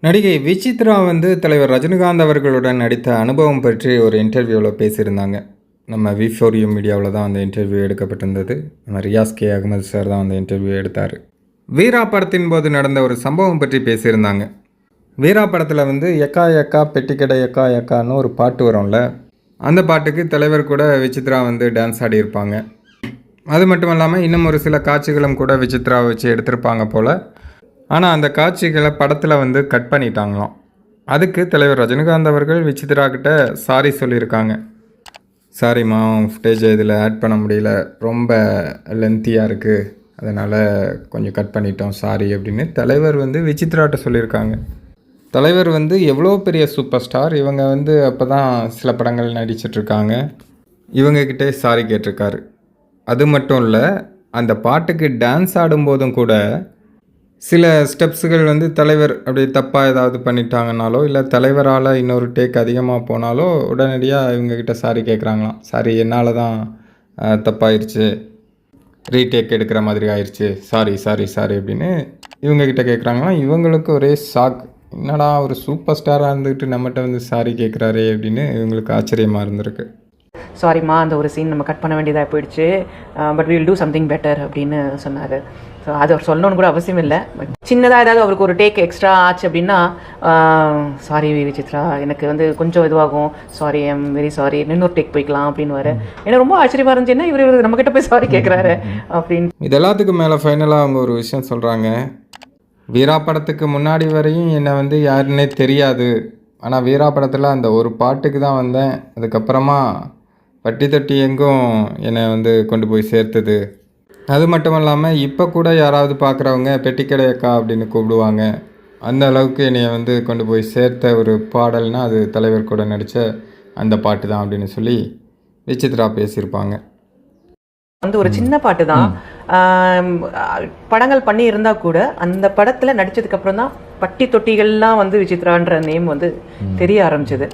நடிகை விசித்ரா வந்து தலைவர் ரஜினிகாந்த் அவர்களுடன் நடித்த அனுபவம் பற்றி ஒரு இன்டர்வியூவில் பேசியிருந்தாங்க. நம்ம வி4யூ மீடியாவில் தான் அந்த இன்டர்வியூ எடுக்கப்பட்டிருந்தது. நம்ம ரியாஸ் கே அகமது சார் தான் அந்த இன்டர்வியூ எடுத்தார். வீரா படத்தின் போது நடந்த ஒரு சம்பவம் பற்றி பேசியிருந்தாங்க. வீரா படத்தில் வந்து எக்கா எக்கா பெட்டிக்கடை எக்கா எக்கான்னு ஒரு பாட்டு வரும்ல, அந்த பாட்டுக்கு தலைவர் கூட விசித்ரா வந்து டான்ஸ் ஆடியிருப்பாங்க. அது மட்டும் இல்லாமல் இன்னும் ஒரு சில காட்சிகளும் கூட விசித்ராவை வச்சு எடுத்திருப்பாங்க போல். ஆனால் அந்த காட்சிகளை படத்தில் வந்து கட் பண்ணிட்டாங்களாம். அதுக்கு தலைவர் ரஜினிகாந்த் அவர்கள் விசித்ரா கிட்ட சாரி சொல்லியிருக்காங்க. சாரிம்மா, ஃபுட்டேஜை இதில் ஆட் பண்ண முடியல, ரொம்ப லென்த்தியாக இருக்குது, அதனால் கொஞ்சம் கட் பண்ணிட்டோம், சாரி அப்படின்னு தலைவர் வந்து விசித்ராட்ட சொல்லியிருக்காங்க. தலைவர் வந்து எவ்வளோ பெரிய சூப்பர் ஸ்டார், இவங்க வந்து அப்போ தான் சில படங்கள் நடிச்சிட்ருக்காங்க, இவங்கக்கிட்டே சாரி கேட்டிருக்காரு. அது மட்டும் இல்லை, அந்த பாட்டுக்கு டான்ஸ் ஆடும்போதும் கூட சில ஸ்டெப்ஸுகள் வந்து தலைவர் அப்படி தப்பாக ஏதாவது பண்ணிட்டாங்கனாலோ, இல்லை தலைவரால் இன்னொரு டேக் அதிகமாக போனாலோ உடனடியாக இவங்கக்கிட்ட சாரி கேட்குறாங்களாம். சாரி, என்னால் தான் தப்பாயிருச்சு, ரீடேக் எடுக்கிற மாதிரி ஆயிடுச்சு, சாரி சாரி சாரி அப்படின்னு இவங்கக்கிட்ட கேட்குறாங்களாம். இவங்களுக்கு ஒரே ஷாக், என்னடா ஒரு சூப்பர் ஸ்டாராக இருந்துக்கிட்டு நம்மகிட்ட வந்து சாரி கேட்குறாரே அப்படின்னு இவங்களுக்கு ஆச்சரியமாக இருந்திருக்கு. சாரிம்மா, அந்த ஒரு சீன் நம்ம கட் பண்ண வேண்டியதாக போயிடுச்சு, but will do something better அப்படின்னு சொன்னார். ஸோ அது அவர் சொல்லணும்னு கூட அவசியம் இல்லை. பட் சின்னதாக ஏதாவது அவருக்கு ஒரு டேக் எக்ஸ்ட்ரா ஆச்சு அப்படின்னா, சாரி விசித்ரா, எனக்கு வந்து கொஞ்சம் இதுவாகும், சாரி, ஐம் வெரி சாரி, இன்னொரு டேக் போய்க்கலாம் அப்படின்னு வர எனக்கு ரொம்ப ஆச்சரியமாக இருந்துச்சு. என்ன இவர் நம்மக்கிட்ட போய் சாரி கேட்குறாரு அப்படின்னு. இது எல்லாத்துக்கும் மேலே ஃபைனலாக அவங்க ஒரு விஷயம் சொல்கிறாங்க. வீரா படத்துக்கு முன்னாடி வரையும் என்னை வந்து யாருன்னே தெரியாது, ஆனால் வீரா படத்தில் அந்த ஒரு பாட்டுக்கு தான் வந்தேன், அதுக்கப்புறமா பட்டி தொட்டி எங்கும் என்னை வந்து கொண்டு போய் சேர்த்தது. அது மட்டும் இல்லாமல் இப்போ கூட யாராவது பார்க்குறவங்க பெட்டிக்கடை அக்கா அப்படின்னு கூப்பிடுவாங்க. அந்த அளவுக்கு என்னை வந்து கொண்டு போய் சேர்த்த ஒரு பாடல்னால் அது தலைவர் கூட நடித்த அந்த பாட்டு தான் அப்படின்னு சொல்லி விசித்ரா பேசியிருப்பாங்க. வந்து ஒரு சின்ன பாட்டு தான், படங்கள் பண்ணி இருந்தால் கூட அந்த படத்தில் நடித்ததுக்கப்புறம் தான் பட்டி தொட்டிகள்லாம் வந்து விசித்ரான்ற நேம் வந்து தெரிய ஆரம்பிச்சது.